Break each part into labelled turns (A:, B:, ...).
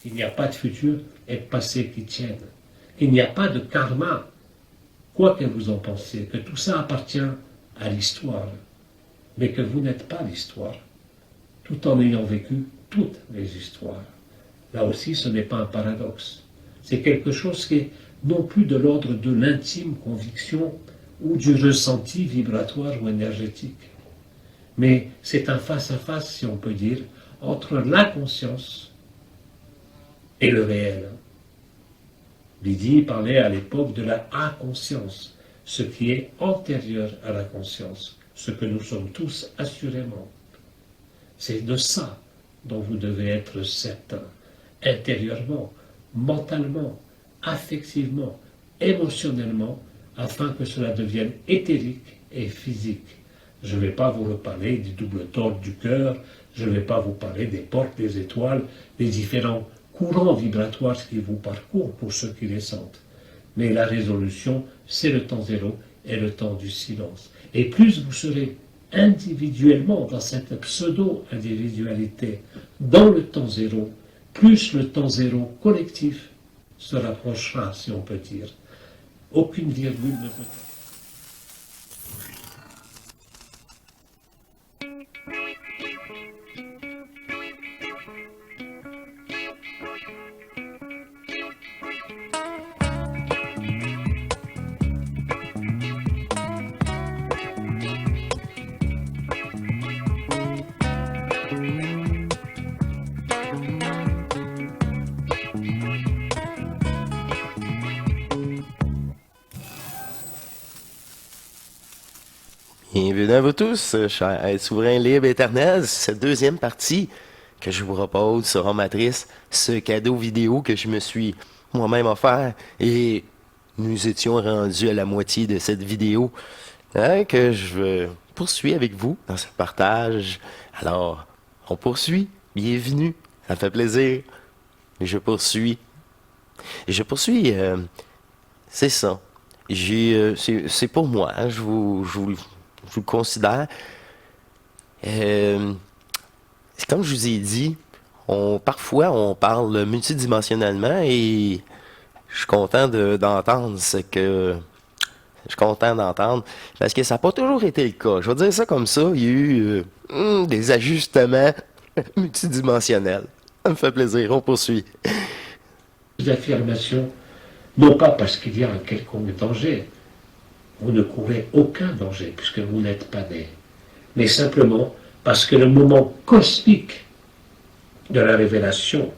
A: Il n'y a pas de futur et de passé qui tiennent. Il n'y a pas de karma, quoi que vous en pensiez, que tout ça appartient à l'histoire, mais que vous n'êtes pas l'histoire, tout en ayant vécu toutes les histoires. Là aussi, ce n'est pas un paradoxe. C'est quelque chose qui est non plus de l'ordre de l'intime conviction ou du ressenti vibratoire ou énergétique. Mais c'est un face-à-face, si on peut dire, entre la conscience et le réel. Lydie parlait à l'époque de la inconscience, ce qui est antérieur à la conscience, ce que nous sommes tous assurément. C'est de ça dont vous devez être certain, intérieurement, mentalement, affectivement, émotionnellement, afin que cela devienne éthérique et physique. Je ne vais pas vous reparler du double tord du cœur, je ne vais pas vous parler des portes, des étoiles, des différents courants vibratoires qui vous parcourent pour ceux qui les sentent. Mais la résolution, c'est le temps zéro et le temps du silence. Et plus vous serez individuellement dans cette pseudo-individualité, dans le temps zéro, plus le temps zéro collectif se rapprochera, si on peut dire. Aucune virgule ne peut être.
B: Bienvenue à vous tous, chers êtres souverains libres éternels. Cette deuxième partie que je vous propose sera matrice, ce cadeau vidéo que je me suis moi-même offert. Et nous étions rendus à la moitié de cette vidéo que je poursuis avec vous dans ce partage. Alors, on poursuit. Bienvenue. Ça me fait plaisir. Je poursuis. Et je poursuis. C'est ça. C'est pour moi. Hein, je vous le considère. Comme je vous ai dit, parfois on parle multidimensionnellement et je suis content d'entendre ce que... Je suis content d'entendre parce que ça n'a pas toujours été le cas. Je vais dire ça comme ça. Il y a eu des ajustements multidimensionnels. Ça me fait plaisir. On poursuit.
A: Des affirmations, non pas parce qu'il y a un quelconque danger, vous ne courez aucun danger puisque vous n'êtes pas né, mais simplement parce que le moment cosmique de la révélation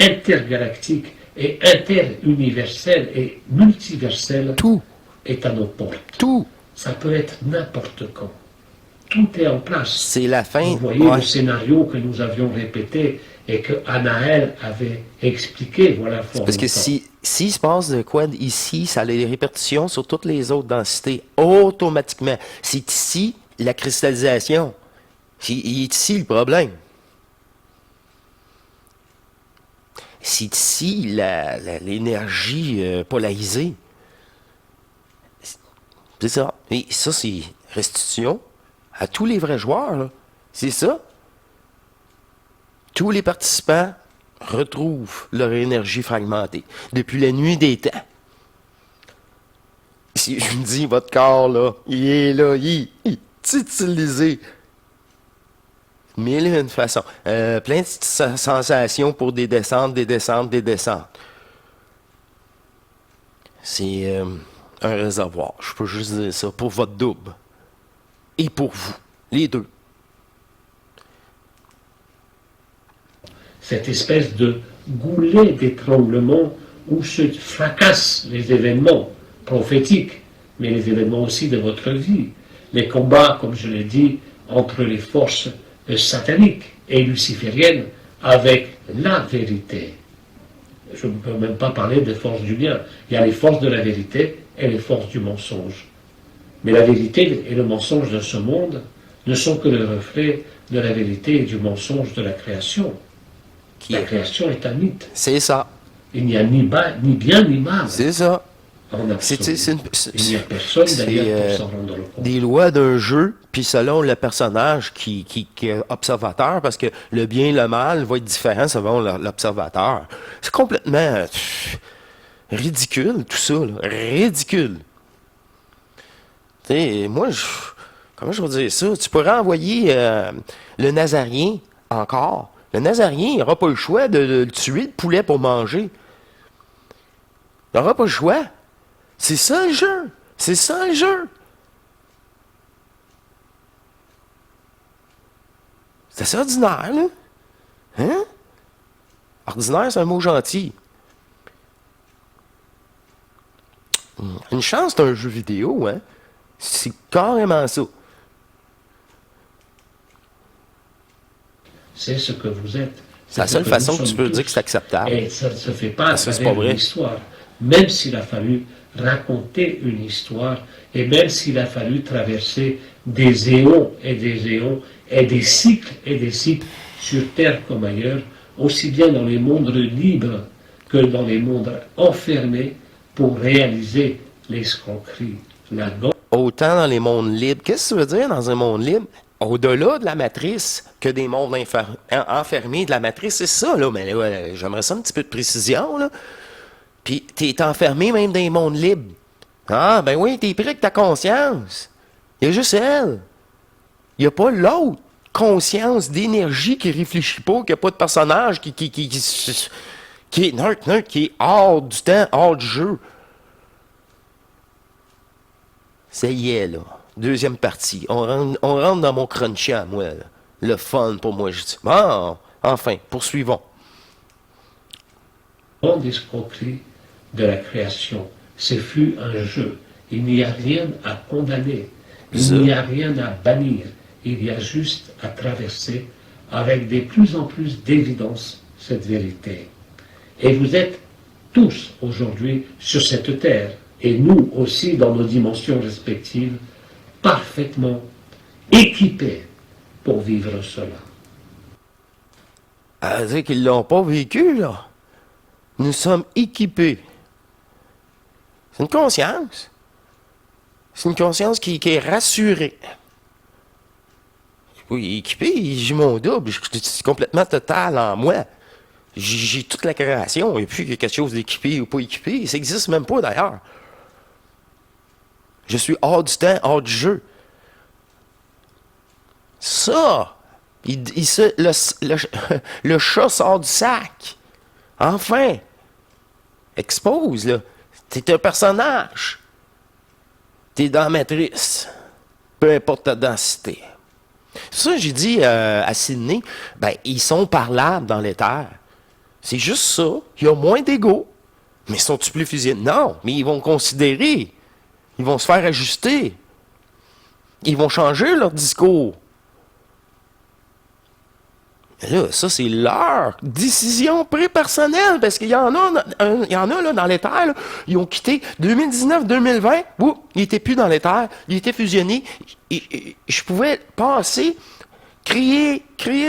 A: intergalactique et interuniverselle et multiverselle
B: Tout,
A: est à nos portes.
B: tout,
A: Ça peut être n'importe quand. Tout est en place.
B: c'est la fin.
A: Vous voyez le scénario que nous avions répété et que Anaël avait expliqué, voilà fort
B: Parce que
A: longtemps.
B: s'il se passe de quoi ici, ça a des répercussions sur toutes les autres densités, automatiquement. C'est ici la cristallisation. Il est ici le problème. C'est ici l'énergie polarisée. C'est ça. Et ça, c'est restitution à tous les vrais joueurs, là. C'est ça. Tous les participants retrouvent leur énergie fragmentée depuis la nuit des temps. Si je me dis, votre corps, là, il est utilisé. Mille et une façons. Plein de sensations pour des descentes. C'est un réservoir. Je peux juste dire ça. Pour votre double. Et pour vous. Les deux.
A: Cette espèce de goulet d'étranglement où se fracassent les événements prophétiques, mais les événements aussi de votre vie. Les combats, comme je l'ai dit, entre les forces sataniques et lucifériennes avec la vérité. Je ne peux même pas parler des forces du bien. Il y a les forces de la vérité et les forces du mensonge. Mais la vérité et le mensonge de ce monde ne sont que le reflet de la vérité et du mensonge de la création. La création est un mythe.
B: C'est ça.
A: Il n'y a ni bien ni mal.
B: C'est ça.
A: En absolu. Il n'y a
B: C'est
A: personne d'ailleurs pour s'en rendre compte.
B: des lois d'un jeu, puis selon le personnage qui est observateur, parce que le bien et le mal va être différent selon l'observateur. C'est complètement ridicule, tout ça, là. Ridicule. Tu sais, moi, comment je veux dire ça? Tu pourrais envoyer le Nazarien encore. Le Nazarien, il n'aura pas le choix de tuer le poulet pour manger. Il n'aura pas le choix. C'est ça le jeu. C'est ça le jeu. C'est assez ordinaire, là. Hein? Ordinaire, c'est un mot gentil. Une chance, c'est un jeu vidéo, hein? C'est carrément ça.
A: C'est ce que vous êtes.
B: C'est la seule façon que tu peux dire que c'est acceptable.
A: Et ça ne se fait pas à
B: Parce que c'est
A: travers
B: pas vrai.
A: une histoire. Même s'il a fallu raconter une histoire, et même s'il a fallu traverser des éons et des éons, et des cycles sur Terre comme ailleurs, aussi bien dans les mondes libres que dans les mondes enfermés, pour réaliser l'escroquerie, la gauche.
B: Autant dans les mondes libres. Qu'est-ce que ça veut dire dans un monde libre? Au-delà de la matrice que des mondes enfermés de la matrice, c'est ça, là. Mais là, j'aimerais ça un petit peu de précision, là. Puis, t'es enfermé même dans les mondes libres. Ah, ben oui, t'es pris avec ta conscience. Il y a juste elle. Il n'y a pas l'autre conscience d'énergie qui réfléchit pas, qui n'a pas de personnage, qui est neutre, qui est hors du temps, hors du jeu. Ça y est, là. Deuxième partie. On rentre dans mon crunchy à moi, là. Le fun pour moi, je dis. Bon, enfin, poursuivons.
A: Grande escroquerie de la création. Ce fut un jeu. Il n'y a rien à condamner. Il n'y a rien à bannir. Il y a juste à traverser avec de plus en plus d'évidence cette vérité. Et vous êtes tous aujourd'hui sur cette terre, et nous aussi dans nos dimensions respectives, parfaitement équipés pour vivre cela.
B: À dire qu'ils l'ont pas vécu, là. Nous sommes équipés. C'est une conscience. C'est une conscience qui est rassurée. Oui, équipé, j'ai mon double. C'est complètement total en moi. J'ai toute la création. Il n'y a plus quelque chose d'équipé ou pas équipé. Ça n'existe même pas d'ailleurs. Je suis hors du temps, hors du jeu. Ça, le chat sort du sac. Enfin. Expose, là. T'es un personnage. T'es dans la matrice. Peu importe ta densité. Ça, j'ai dit à Sydney, ben, ils sont parlables dans l'éther. C'est juste ça. Il y a moins d'ego. Mais sont-ils plus fusionnés? Non, mais ils vont considérer. Ils vont se faire ajuster. Ils vont changer leur discours. Mais là, ça, c'est leur décision pré-personnelle, parce qu'il y en a là, dans l'éther, là, ils ont quitté 2019-2020, ils n'étaient plus dans l'éther, ils étaient fusionnés. Et je pouvais passer, crier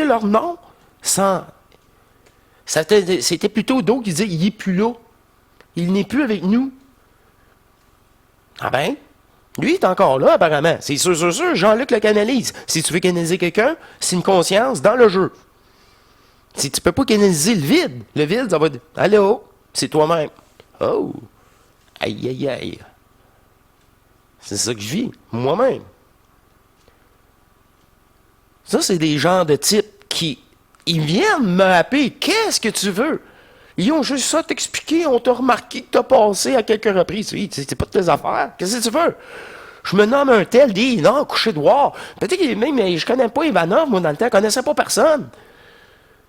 B: leur nom, sans... C'était plutôt d'autres qui disaient, il n'est plus là, il n'est plus avec nous. Ah ben, lui, il est encore là, apparemment. C'est sûr, Jean-Luc le canalise. Si tu veux canaliser quelqu'un, c'est une conscience dans le jeu. Si tu peux pas canaliser le vide, ça va dire, allô, c'est toi-même. Oh, aïe, aïe, aïe. C'est ça que je vis, moi-même. Ça, c'est des genres de types qui, ils viennent me happer. Qu'est-ce que tu veux? Ils ont juste ça t'expliquer, on t'a remarqué que t'as passé à quelques reprises. Oui, c'est pas de tes affaires. Qu'est-ce que tu veux? Je me nomme un tel, dit, non, coucher de voir. Peut-être que même, je connais pas Ivanov, moi, dans le temps, je connaissais pas personne.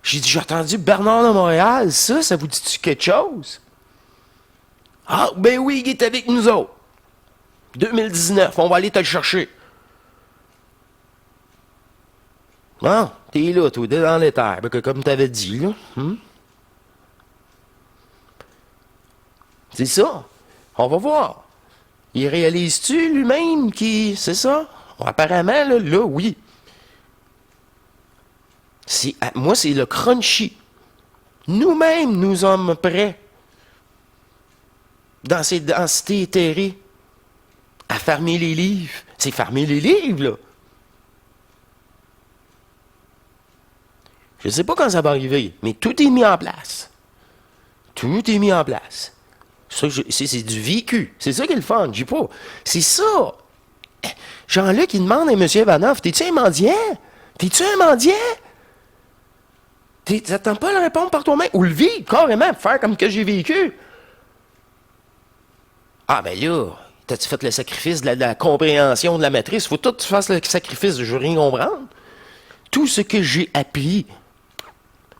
B: J'ai dit, j'ai entendu Bernard de Montréal, ça vous dit-tu quelque chose? Ah, ben oui, il est avec nous autres. 2019, on va aller te le chercher. Non, t'es là, toi, t'es dans l'éther, comme t'avais dit, là. C'est ça. On va voir. Il réalise-tu lui-même qui... C'est ça? Apparemment, là, oui. Moi, c'est le crunchy. Nous-mêmes, nous sommes prêts. dans ces densités éthérées, à fermer les livres. C'est fermer les livres, là. Je ne sais pas quand ça va arriver, mais tout est mis en place. Tout est mis en place. C'est du vécu. C'est ça qui est le fun. Je dis pas. C'est ça. Jean-Luc, il demande à M. Ivanoff, t'es-tu un mendiant? T'es-tu un mendiant? T'attends pas à le répondre par toi-même. Ou le vivre, carrément, faire comme que j'ai vécu. Ah, ben là, t'as-tu fait le sacrifice de la compréhension de la matrice? Faut tout que tu fasses le sacrifice, je veux rien comprendre. Tout ce que j'ai appris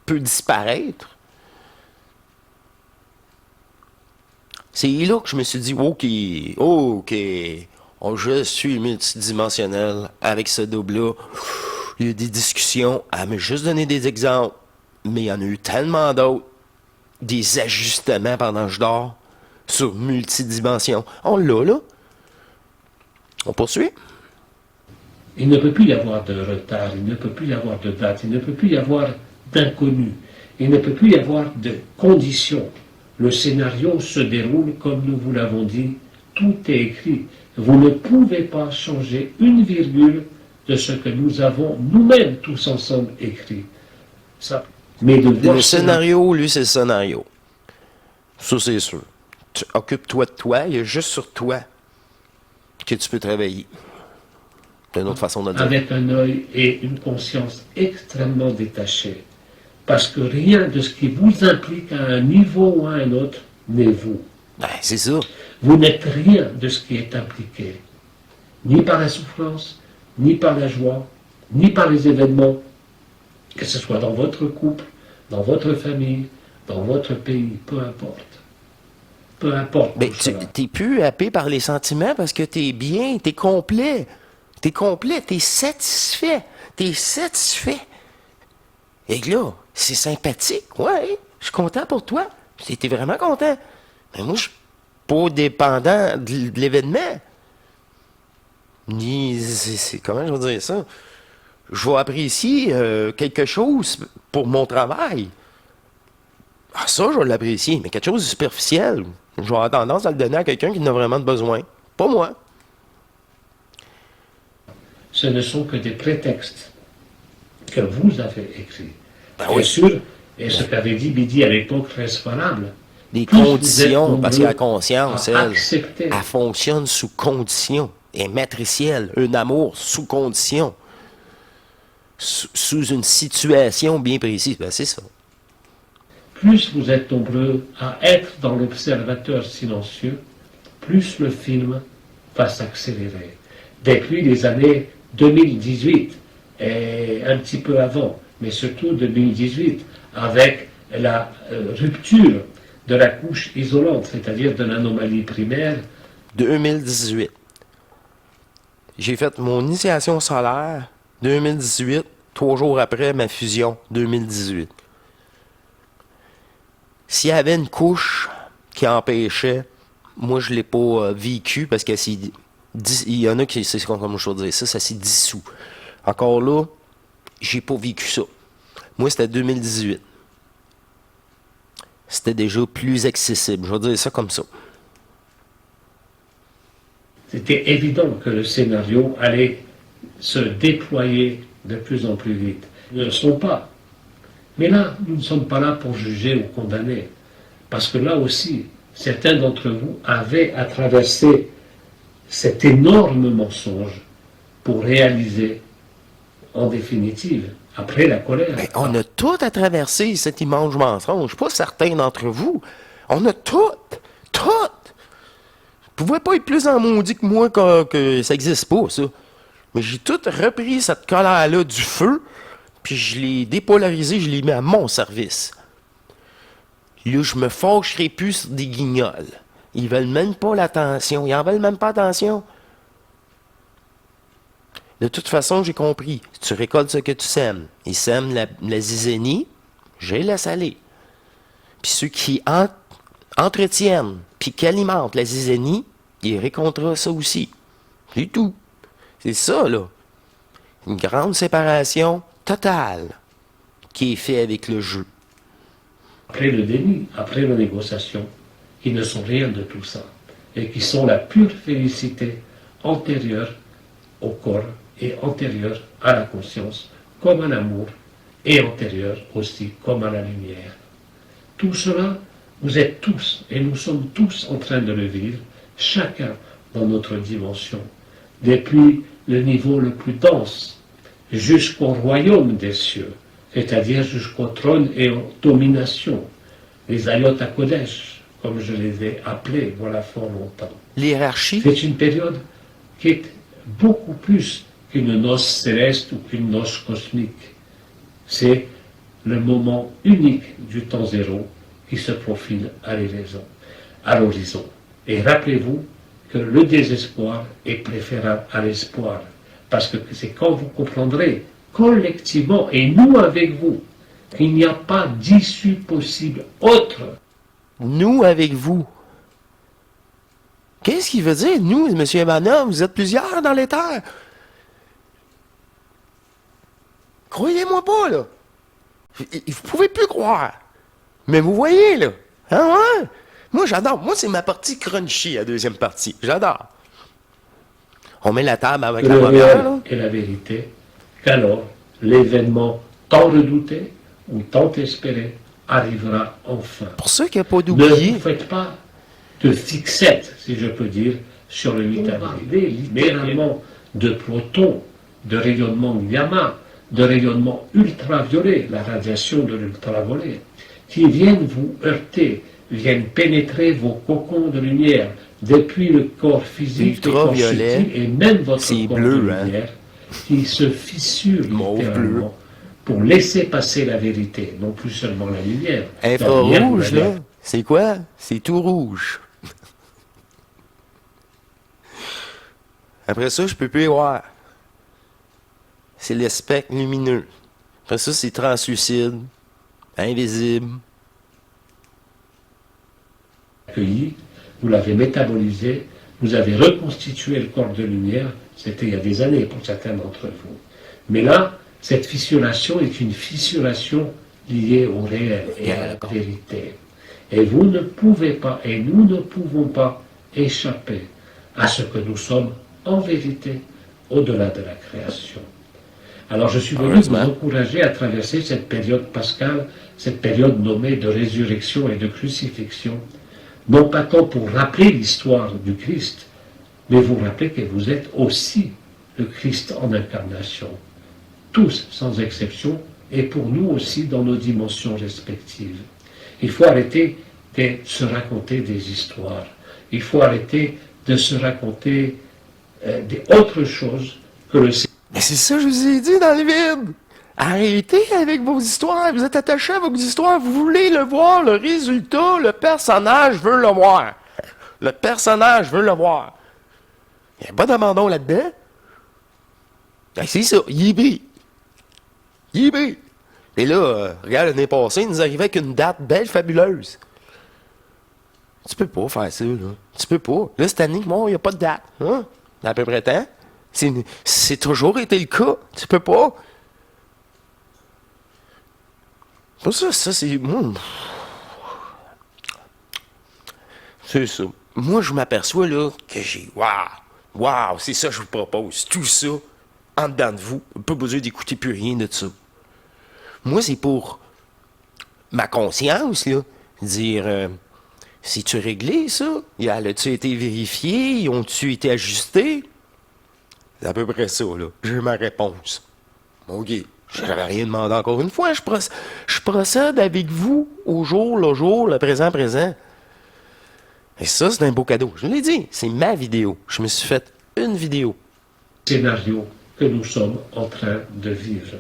B: peut disparaître. C'est là que je me suis dit, OK, oh, je suis multidimensionnel avec ce double-là. Il y a des discussions, elle m'a juste donné des exemples, mais il y en a eu tellement d'autres. Des ajustements pendant que je dors sur multidimension. On l'a, là. On poursuit?
A: Il ne peut plus y avoir de retard, il ne peut plus y avoir de date, il ne peut plus y avoir d'inconnu, il ne peut plus y avoir de conditions. Le scénario se déroule comme nous vous l'avons dit, tout est écrit. Vous ne pouvez pas changer une virgule de ce que nous avons nous-mêmes tous ensemble écrit. Ça. Mais de voir
B: le scénario, lui, c'est le scénario. Ça, c'est sûr. Occupe-toi de toi, il y a juste sur toi que tu peux travailler. C'est une autre façon de le dire.
A: Avec un œil et une conscience extrêmement détachés. Parce que rien de ce qui vous implique à un niveau ou à un autre n'est vous.
B: Ben, c'est ça.
A: Vous n'êtes rien de ce qui est impliqué. Ni par la souffrance, ni par la joie, ni par les événements, que ce soit dans votre couple, dans votre famille, dans votre pays, peu importe. Peu importe.
B: Mais tu n'es plus happé par les sentiments parce que tu es bien, tu es complet. Tu es complet, tu es satisfait. Tu es satisfait. Et là, c'est sympathique. Ouais, je suis content pour toi. Tu es vraiment content. Mais moi, je suis pas dépendant de l'événement. Ni, comment je vais dire ça? Je vais apprécier quelque chose pour mon travail. Ah, ça, je vais l'apprécier. Mais quelque chose de superficiel, je vais avoir tendance à le donner à quelqu'un qui en a vraiment besoin. Pas moi.
A: Ce ne sont que des prétextes que vous avez écrits.
B: Ben
A: Bien
B: oui.
A: sûr, et ce qu'avait dit Bidi à l'époque reste valable.
B: Des
A: Plus vous
B: conditions,
A: êtes
B: parce que la
A: nombreux
B: conscience,
A: à
B: elle
A: accepter.
B: fonctionne sous conditions. Elle est matricielle. Un amour sous conditions. Sous une situation bien précise. Ben, c'est ça.
A: Plus vous êtes nombreux à être dans l'observateur silencieux, plus le film va s'accélérer. Depuis les années 2018 et un petit peu avant, mais surtout 2018, avec la rupture de la couche isolante, c'est-à-dire de l'anomalie primaire.
B: 2018. J'ai fait mon initiation solaire 2018, 3 jours après ma fusion 2018. S'il y avait une couche qui empêchait, moi je ne l'ai pas vécu parce que il y en a qui, c'est comme je veux dire ça s'est dissous. Encore là, j'ai pas vécu ça. Moi c'était 2018. C'était déjà plus accessible, je vais dire ça comme ça.
A: C'était évident que le scénario allait se déployer de plus en plus vite. Ils ne le sont pas. Mais là, nous ne sommes pas là pour juger ou condamner. Parce que là aussi, certains d'entre vous avaient à traverser cet énorme mensonge pour réaliser, en définitive, après la colère.
B: Ben, on a tout à traverser cet immense mensonge. Pas certains d'entre vous. On a tout. Vous pouvez pas être plus en maudit que moi que ça n'existe pas, ça. Mais j'ai tout repris cette colère-là du feu, puis je l'ai dépolarisé, je l'ai mis à mon service. Là, je me fâcherai plus sur des guignols. Ils veulent même pas l'attention. Ils en veulent même pas attention. De toute façon, j'ai compris. Tu récoltes ce que tu sèmes. Ils sèment la zizanie, je les laisse aller. Puis ceux qui entretiennent, puis qui alimentent la zizanie, ils récolteront ça aussi. C'est tout. C'est ça, là. Une grande séparation totale qui est faite avec le jeu.
A: Après le déni, après la négociation, qui ne sont rien de tout ça, et qui sont la pure félicité antérieure au corps et antérieure à la conscience, comme à l'amour, et antérieure aussi comme à la lumière. Tout cela, vous êtes tous, et nous sommes tous en train de le vivre, chacun dans notre dimension, depuis le niveau le plus dense jusqu'au royaume des cieux, c'est-à-dire jusqu'au trône et aux dominations, les Ayot HaKodesh, comme je les ai appelés voilà fort longtemps.
B: L'hiérarchie.
A: C'est une période qui est beaucoup plus qu'une noce céleste ou qu'une noce cosmique. C'est le moment unique du temps zéro qui se profile à l'horizon. Et rappelez-vous que le désespoir est préférable à l'espoir, parce que c'est quand vous comprendrez collectivement, et nous avec vous, qu'il n'y a pas d'issue possible autre.
B: Nous avec vous. Qu'est-ce qu'il veut dire, nous, M. Emmanuel? Vous êtes plusieurs dans l'éther. Croyez-moi pas, là. Vous pouvez plus croire. Mais vous voyez, là. Hein, ouais? Moi, j'adore. Moi, c'est ma partie crunchy, la deuxième partie. J'adore. On met la table avec la
A: Le
B: première,
A: réel
B: là.
A: et la vérité, qu'alors l'événement tant redouté ou tant espéré arrivera enfin.
B: Pour ceux qui n'ont pas
A: Ne
B: d'oublier.
A: vous faites pas de fixette, si je peux dire, sur le 8 avril. Littéralement de protons, de rayonnement gamma, de rayonnement ultraviolet, la radiation de l'ultraviolet, qui viennent vous heurter, viennent pénétrer vos cocons de lumière, depuis le corps physique, le corps
B: Ultraviolet,
A: subtil, et même votre
B: c'est
A: corps
B: bleu,
A: de
B: hein.
A: lumière, qui se fissure
B: Mauve
A: littéralement pour laisser passer la vérité, non plus seulement la lumière. La lumière,
B: Infrarouge,
A: vous l'avez
B: là. C'est quoi? C'est tout rouge. Après ça, je peux plus y voir. C'est le spectre lumineux. Après ça, c'est translucide, invisible.
A: accueilli, vous l'avez métabolisé, vous avez reconstitué le corps de lumière, c'était il y a des années pour certains d'entre vous. Mais là, cette fissuration est une fissuration liée au réel et à la vérité. Et vous ne pouvez pas, et nous ne pouvons pas échapper à ce que nous sommes en vérité au-delà de la création. Alors je suis venu vous encourager à traverser cette période pascale, cette période nommée de résurrection et de crucifixion, non pas tant pour rappeler l'histoire du Christ, mais vous rappeler que vous êtes aussi le Christ en incarnation. Tous, sans exception, et pour nous aussi dans nos dimensions respectives. Il faut arrêter de se raconter des histoires. Il faut arrêter de se raconter autre chose que le...
B: Mais c'est ça que je vous ai dit dans le vide. Arrêtez avec vos histoires. Vous êtes attachés à vos histoires. Vous voulez le voir, le résultat. Le personnage veut le voir. Le personnage veut le voir. Il n'y a pas d'abandon là-dedans. Ben, c'est ça. Il est pris. Il est pris. Et là, regarde, l'année passée, il nous arrivait avec une date belle, fabuleuse. Tu peux pas faire ça, là. Tu peux pas. Là, cette année, bon, il n'y a pas de date. Hein? À peu près temps. C'est toujours été le cas. Tu peux pas. Pour ça, c'est... C'est ça. Moi, je m'aperçois, là, que j'ai... Waouh, c'est ça que je vous propose. Tout ça, en dedans de vous. Pas besoin d'écouter plus rien de ça. Moi, c'est pour ma conscience, là. Dire, c'est-tu réglé, ça? A-tu été vérifié? Ont-tu été ajustés? C'est à peu près ça, là. J'ai ma réponse. OK. Je n'avais rien demandé encore une fois. Je procède avec vous au jour, le présent. Et ça, c'est un beau cadeau. Je l'ai dit, c'est ma vidéo. Je me suis fait une vidéo.
A: Scénario que nous sommes en train de vivre.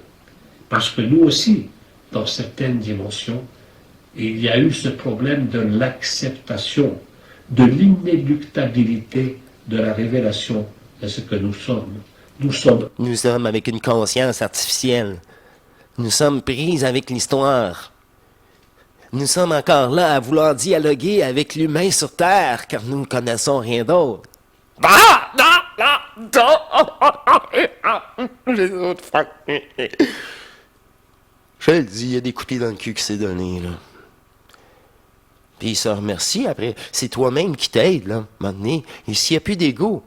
A: Parce que nous aussi, dans certaines dimensions, il y a eu ce problème de l'acceptation, de l'inéluctabilité de la révélation de ce que nous sommes. Nous sommes
B: avec une conscience artificielle. Nous sommes prises avec l'histoire. Nous sommes encore là à vouloir dialoguer avec l'humain sur Terre, car nous ne connaissons rien d'autre. Je le dis, il y a des coups de pied dans le cul qui s'est donné, là. Puis il se remercie après. C'est toi-même qui t'aide, là, à un moment donné. Et s'il n'y a plus d'ego,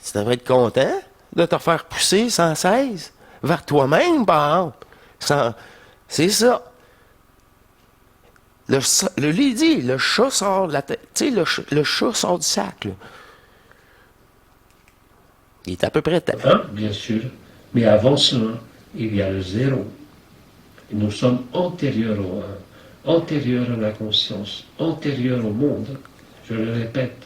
B: tu devrais être content de te faire pousser sans cesse vers toi-même, par exemple. C'est ça. Le lit dit, le chat sort de la tête. Tu sais, le chat sort du sac, là. Il est à peu près temps.
A: Un, bien sûr, mais avant cela, il y a le zéro. Et nous sommes antérieurs au un, antérieurs à la conscience, antérieurs au monde. Je le répète,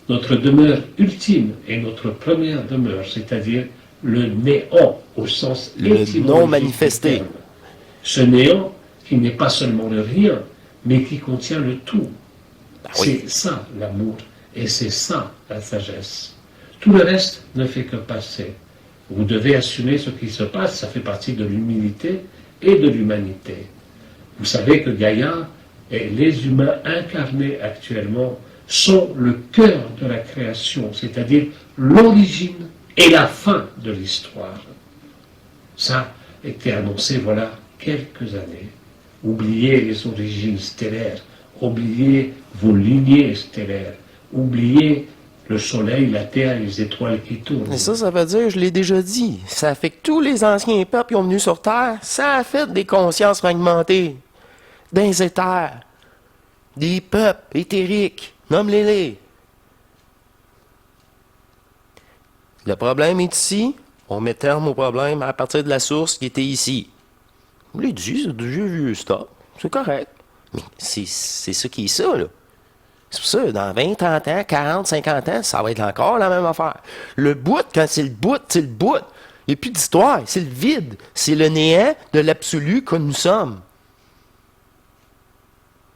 A: notre demeure ultime est notre première demeure, c'est-à-dire le néant au sens
B: Le
A: étymologique
B: non
A: du
B: manifesté.
A: terme. Ce néant qui n'est pas seulement le rien, mais qui contient le tout.
B: Ben oui.
A: C'est ça l'amour et c'est ça la sagesse. Tout le reste ne fait que passer. Vous devez assumer ce qui se passe, ça fait partie de l'humilité et de l'humanité. Vous savez que Gaïa et les humains incarnés actuellement sont le cœur de la création, c'est-à-dire l'origine et la fin de l'histoire. Ça a été annoncé voilà quelques années. Oubliez les origines stellaires, oubliez vos lignées stellaires, oubliez le soleil, la terre, les étoiles qui tournent.
B: Et ça veut dire, je l'ai déjà dit, ça fait que tous les anciens peuples qui ont venu sur Terre, ça a fait des consciences fragmentées, des éthers, des peuples éthériques, nomme-les-les. Le problème est ici, on met terme au problème à partir de la source qui était ici. Je l'ai dit, c'est du vieux stop, c'est correct. Mais c'est ça qui est ça, là. C'est pour ça, dans 20, 30 ans, 40, 50 ans, ça va être encore la même affaire. Le bout, quand c'est le bout, c'est le bout. Il n'y a plus d'histoire, c'est le vide. C'est le néant de l'absolu que nous sommes.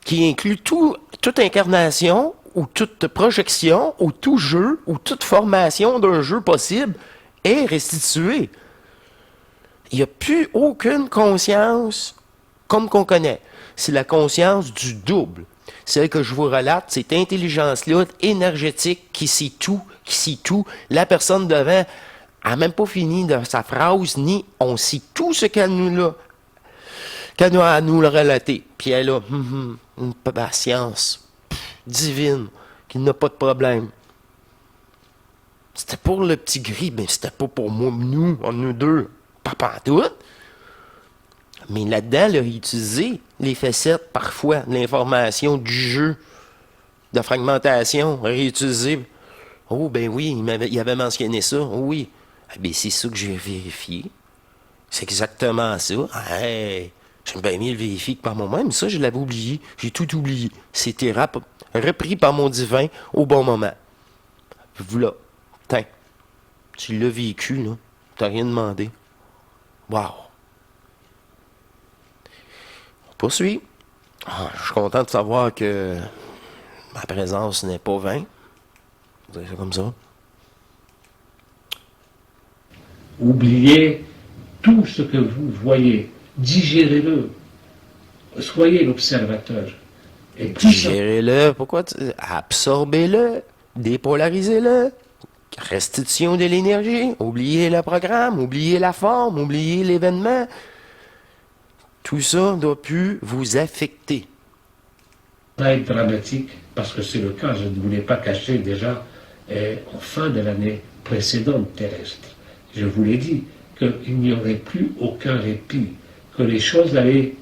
B: Qui inclut toute incarnation, ou toute projection, ou tout jeu, ou toute formation d'un jeu possible est restituée. Il n'y a plus aucune conscience comme qu'on connaît. C'est la conscience du double. Celle que je vous relate, cette intelligence-là énergétique qui sait tout, La personne devant n'a même pas fini de sa phrase, ni on sait tout ce qu'elle a à nous le relater. Puis elle a une patience divine, qui n'a pas de problème. C'était pour le petit gris, mais c'était pas pour moi, nous deux. Pas pantoute. Mais là-dedans, il a utilisé les facettes, parfois, de l'information du jeu, de fragmentation, réutilisé. Oh, ben oui, il avait mentionné ça. Oh, oui. Ah, ben c'est ça que j'ai vérifié. C'est exactement ça. Hey, j'aime bien mieux le vérifier que par moi-même. Ça, je l'avais oublié. J'ai tout oublié. C'était repris par mon divin au bon moment. Voilà. Tiens. Tu l'as vécu, là. T'as rien demandé. Wow. Poursuit. Je suis content de savoir que ma présence n'est pas vaine. Vous dites ça comme ça.
A: Oubliez tout ce que vous voyez. Digérez-le. Soyez l'observateur. Et tout ça,
B: Digérez-le. Pourquoi absorbez-le. Dépolarisez-le. Restitution de l'énergie. Oubliez le programme. Oubliez la forme. Oubliez l'événement. Tout ça ne doit plus vous affecter.
A: va être dramatique, parce que c'est le cas, je ne vous l'ai pas caché déjà en fin de l'année précédente terrestre. Je vous l'ai dit qu'il n'y aurait plus aucun répit, que les choses allaient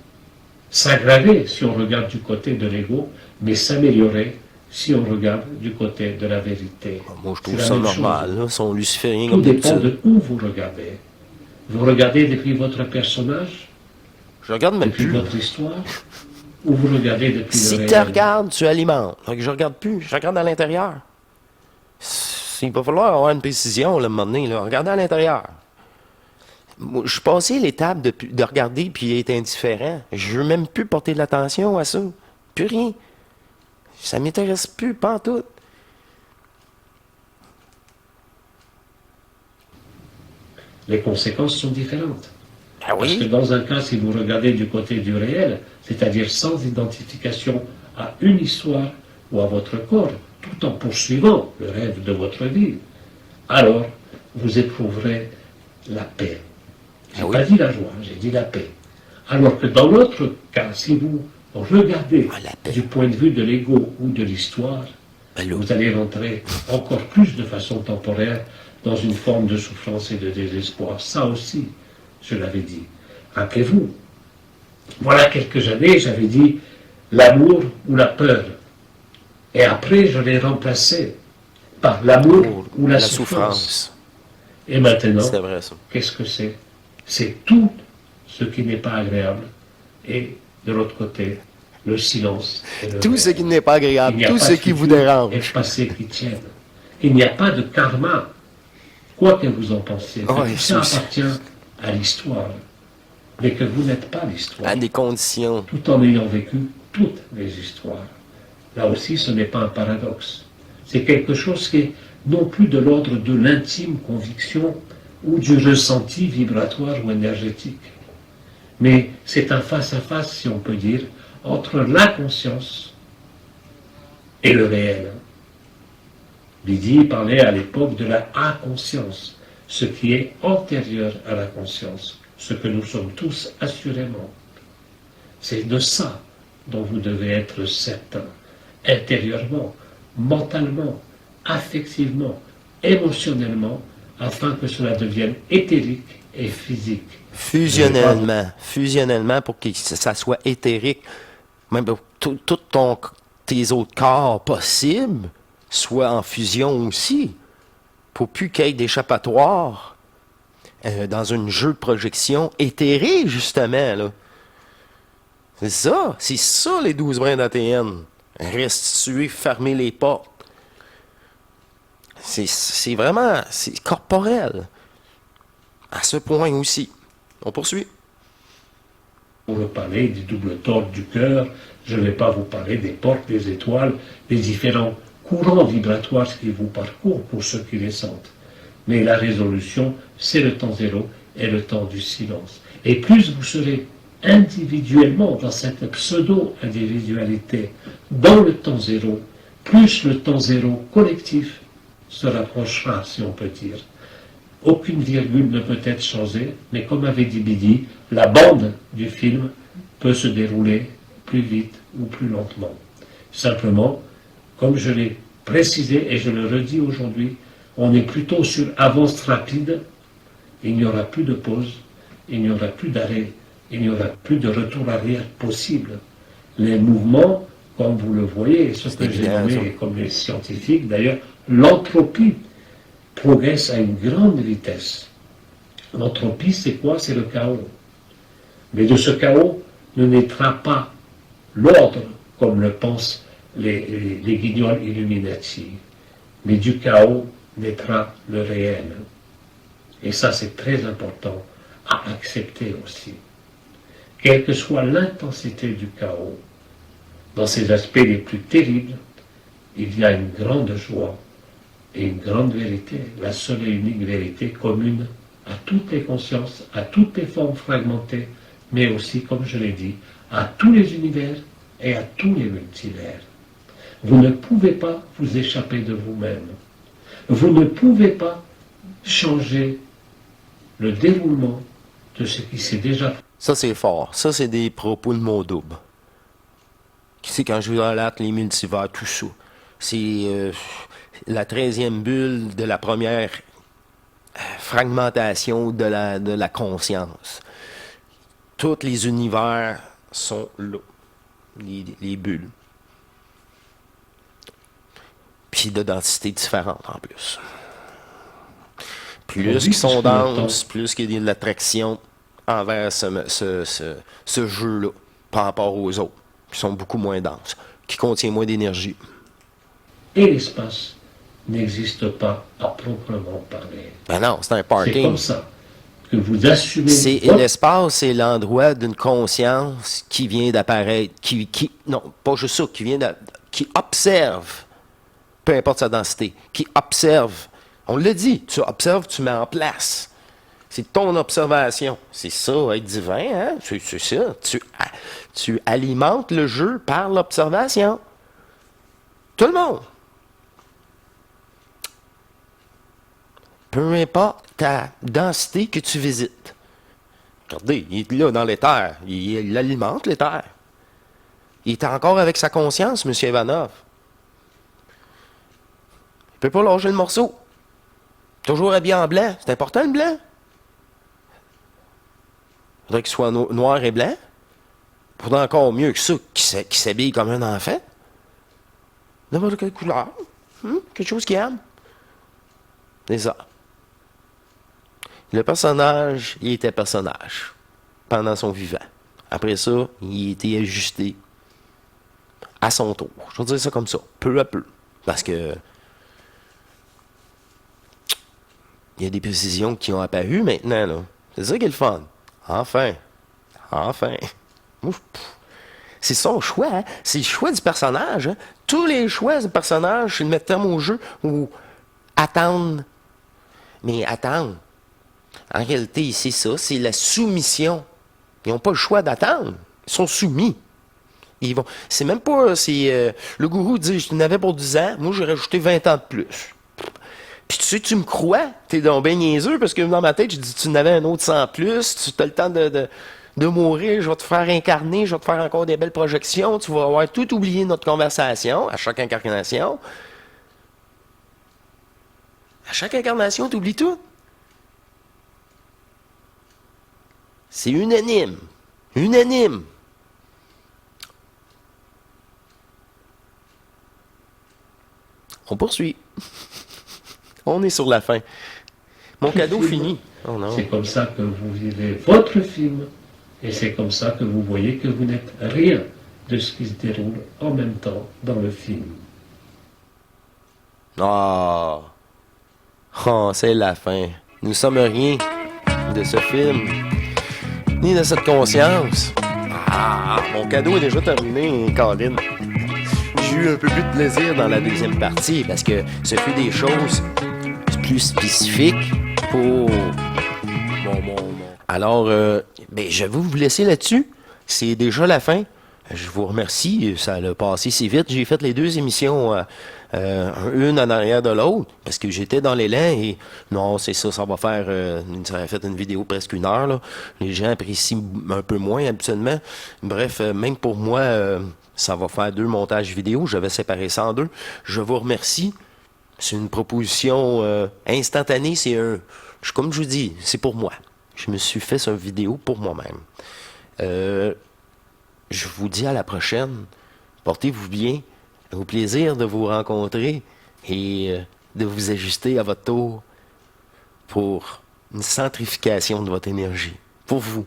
A: s'aggraver si on regarde du côté de l'ego, mais s'améliorer si on regarde du côté de la vérité.
B: Moi, je trouve
A: C'est la
B: ça
A: même
B: normal.
A: chose.
B: Là, sont lucifériens
A: Tout
B: comme
A: dépend
B: d'habitude.
A: de où vous regardez. Vous regardez depuis votre personnage,
B: Je regarde même
A: depuis
B: plus.
A: votre histoire, ou vous regardez depuis
B: Si
A: le
B: tu
A: réel.
B: regardes, tu alimentes. Donc, je regarde plus. Je regarde à l'intérieur. Il va falloir avoir une précision, là, à un moment donné, là. Regardez à l'intérieur. Moi, je suis passé l'étape de regarder puis être indifférent. Je veux même plus porter de l'attention à ça. Plus rien. Ça m'intéresse plus, pas en tout.
A: Les conséquences sont différentes.
B: Ah
A: Parce que
B: oui?
A: dans un cas, si vous regardez du côté du réel, c'est-à-dire sans identification à une histoire ou à votre corps, tout en poursuivant le rêve de votre vie, alors vous éprouverez la paix. Je n'ai
B: Ah oui?
A: pas dit la joie, j'ai dit la paix. Alors que dans l'autre cas, si vous regardez
B: Ah, la paix.
A: du point de vue de l'ego ou de l'histoire,
B: Ben là,
A: vous allez rentrer encore plus de façon temporaire dans une forme de souffrance et de désespoir. Ça aussi, je l'avais dit. Rappelez-vous, voilà quelques années, j'avais dit l'amour ou la peur. Et après, je l'ai remplacé par l'amour
B: pour
A: ou la
B: la
A: souffrance.
B: souffrance.
A: Et maintenant,
B: C'est vrai, ça.
A: qu'est-ce que c'est? C'est tout ce qui n'est pas agréable. Et de l'autre côté, le silence et le
B: Tout ce
A: rêve.
B: qui n'est pas agréable,
A: Il n'y a
B: tout
A: pas
B: ce
A: de
B: qui vous
A: futur
B: dérange.
A: et passé qui tiennent. Il n'y a pas de karma, quoi que vous en pensiez. Que
B: Ouais,
A: tout ça
B: ça-
A: appartient à l'histoire. Mais que vous n'êtes pas l'histoire.
B: À des conditions.
A: Tout en ayant vécu toutes les histoires. Là aussi, ce n'est pas un paradoxe. C'est quelque chose qui est non plus de l'ordre de l'intime conviction ou du ressenti vibratoire ou énergétique. Mais c'est un face-à-face, si on peut dire, entre la conscience et le réel. Lydie parlait à l'époque de la inconscience, ce qui est antérieur à la conscience, ce que nous sommes tous assurément. C'est de ça dont vous devez être certain, intérieurement, mentalement, affectivement, émotionnellement, afin que cela devienne éthérique et physique.
B: Fusionnellement pour que ça soit éthérique, même pour tes autres corps possibles soient en fusion aussi, pour plus qu'il y ait d'échappatoire dans une jeu de projection éthérée, justement, là. C'est ça les 12 brins d'ATN. Restituer, fermer les portes. C'est vraiment, c'est corporel. À ce point aussi. On poursuit.
A: Pour vous parler du double torque du cœur, je ne vais pas vous parler des portes, des étoiles, des différents courants vibratoires qui vous parcourent pour ceux qui les sentent. Mais la résolution, c'est le temps zéro et le temps du silence. Et plus vous serez individuellement dans cette pseudo-individualité, dans le temps zéro, plus le temps zéro collectif se rapprochera, si on peut dire. Aucune virgule ne peut être changée, mais comme avait dit Bidi, la bande du film peut se dérouler plus vite ou plus lentement. Simplement, comme je l'ai précisé et je le redis aujourd'hui, on est plutôt sur avance rapide, il n'y aura plus de pause, il n'y aura plus d'arrêt, il n'y aura plus de retour arrière possible. Les mouvements, comme vous le voyez, ce que j'ai nommé comme les scientifiques, d'ailleurs, l'entropie progresse à une grande vitesse. L'entropie, c'est quoi? C'est le chaos. Mais de ce chaos ne naîtra pas l'ordre, comme le pensent les guignols Illuminati. Mais du chaos naîtra le réel. Et ça, c'est très important à accepter aussi. Quelle que soit l'intensité du chaos, dans ses aspects les plus terribles, il y a une grande joie et une grande vérité, la seule et unique vérité commune à toutes les consciences, à toutes les formes fragmentées, mais aussi, comme je l'ai dit, à tous les univers et à tous les multivers. Vous ne pouvez pas vous échapper de vous-même. Vous ne pouvez pas changer le déroulement de ce qui s'est déjà fait.
B: Ça, c'est fort. Ça, c'est des propos de mots doubles. C'est quand je vous relate les multivers, tout ça. C'est la 13e bulle de la première fragmentation de la conscience. Tous les univers sont là. Les bulles. Puis de densités différentes en plus. Plus qu'ils sont denses, plus qu'il y a de l'attraction envers ce jeu-là par rapport aux autres, qui sont beaucoup moins denses, qui contiennent moins d'énergie.
A: Et l'espace n'existe pas à proprement parler.
B: Ben non, c'est un parking.
A: C'est comme ça que vous assumez...
B: L'espace, c'est l'endroit d'une conscience qui vient d'apparaître, non, pas juste ça, qui observe, peu importe sa densité, qui observe. On l'a dit, tu observes, tu mets en place. C'est ton observation. C'est ça, être divin, hein? C'est ça. Tu alimentes le jeu par l'observation. Tout le monde. Peu importe ta densité que tu visites. Regardez, il est là dans l'éther. Il alimente l'éther. Il était encore avec sa conscience, M. Ivanov. Il peut pas lâcher le morceau. Toujours habillé en blanc. C'est important, le blanc. Il faudrait qu'il soit noir et blanc. Faudrait encore mieux que ça, qu'il s'habille comme un enfant. N'importe quelle couleur. Quelque chose qu'il aime. C'est ça. Le personnage, il était personnage. Pendant son vivant. Après ça, il était ajusté à son tour. Je vais dire ça comme ça, peu à peu. Parce que il y a des précisions qui ont apparu maintenant, là. C'est ça qui est le fun. Enfin. Ouf, c'est son choix, hein? C'est le choix du personnage. Hein? Tous les choix du personnage, c'est de mettre terme au jeu ou attendre. Mais attendre. En réalité, c'est ça, c'est la soumission. Ils n'ont pas le choix d'attendre. Ils sont soumis. Ils vont. C'est même pas. Le gourou dit je n'avais pour 10 ans, moi j'ai rajouté 20 ans de plus. Puis tu sais, tu me crois, t'es donc ben niaiseux, parce que dans ma tête, je dis tu n'avais un autre 100 plus, tu as le temps de mourir, je vais te faire incarner, je vais te faire encore des belles projections, tu vas avoir tout oublié de notre conversation, à chaque incarnation. À chaque incarnation, tu oublies tout. C'est unanime. Unanime. On poursuit. On est sur la fin. Mon cadeau fini. Oh non.
A: C'est comme ça que vous vivez votre film. Et c'est comme ça que vous voyez que vous n'êtes rien de ce qui se déroule en même temps dans le film.
B: Ah. Oh, c'est la fin. Nous sommes rien de ce film, ni de cette conscience. Ah, mon cadeau est déjà terminé, Colin. J'ai eu un peu plus de plaisir dans la deuxième partie parce que ce fut des choses plus spécifiques pour mon. Alors, je vais vous laisser là-dessus. C'est déjà la fin. Je vous remercie. Ça a passé si vite. J'ai fait les deux émissions, une en arrière de l'autre, parce que j'étais dans l'élan et non, c'est ça, ça va faire. Ça a fait une vidéo presque 1 heure. Là. Les gens apprécient un peu moins habituellement. Bref, même pour moi, ça va faire 2 montages vidéo. Je vais séparer ça en 2. Je vous remercie. C'est une proposition instantanée. Comme je vous dis, c'est pour moi. Je me suis fait cette vidéo pour moi-même. Je vous dis à la prochaine. Portez-vous bien. Au plaisir de vous rencontrer et de vous ajuster à votre tour pour une centrification de votre énergie. Pour vous.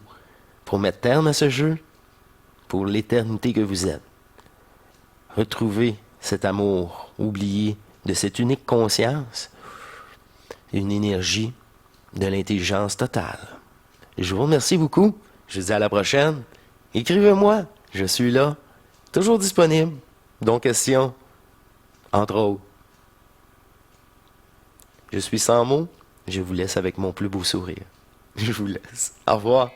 B: Pour mettre terme à ce jeu. Pour l'éternité que vous êtes. Retrouvez cet amour oublié de cette unique conscience. Une énergie de l'intelligence totale. Je vous remercie beaucoup. Je vous dis à la prochaine. Écrivez-moi. Je suis là. Toujours disponible. Donc, questions. Entre autres. Je suis sans mots. Je vous laisse avec mon plus beau sourire. Je vous laisse. Au revoir.